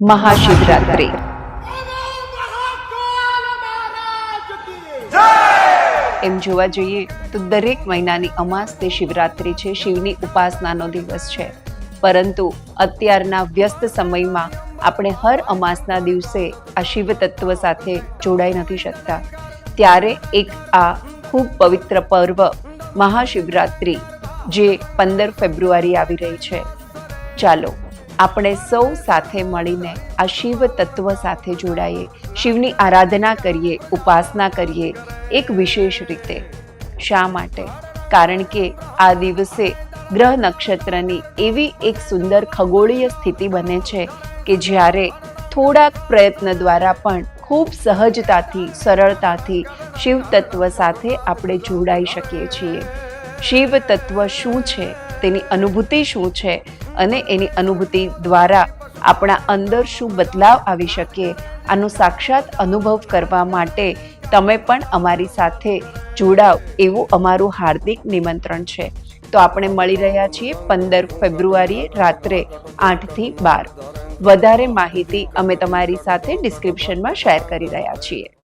મહાશિવરાત્રિ એમ જોવા જઈએ તો દરેક મહિનાની અમાસ તે શિવરાત્રિ છે, શિવની ઉપાસનાનો દિવસ છે. પરંતુ અત્યારના વ્યસ્ત સમયમાં આપણે હર અમાસના દિવસે આ શિવ તત્વ સાથે જોડાઈ નથી શકતા. ત્યારે એક આ ખૂબ પવિત્ર પર્વ મહાશિવરાત્રિ જે 15 ફેબ્રુઆરી આવી રહી છે, ચાલો આપણે સૌ સાથે મળીને આ શિવ તત્વ સાથે જોડાઈએ, શિવની આરાધના કરીએ, ઉપાસના કરીએ એક વિશેષ રીતે. શા માટે? કારણ કે આ દિવસે ગ્રહ નક્ષત્રની એવી એક સુંદર ખગોળીય સ્થિતિ બને છે કે જ્યારે થોડાક પ્રયત્ન દ્વારા પણ ખૂબ સહજતાથી, સરળતાથી શિવ તત્વ સાથે આપણે જોડાઈ શકીએ છીએ. શિવ તત્વ શું છે, તેની અનુભૂતિ શું છે અને એની અનુભૂતિ દ્વારા આપણા અંદર શું બદલાવ આવી શકે, આનો સાક્ષાત અનુભવ કરવા માટે તમે પણ અમારી સાથે જોડાવ એવું અમારું હાર્દિક નિમંત્રણ છે. તો આપણે મળી રહ્યા છીએ 15 ફેબ્રુઆરીએ રાત્રે 8 થી 12. વધારે માહિતી અમે તમારી સાથે ડિસ્ક્રિપ્શનમાં શેર કરી રહ્યા છીએ.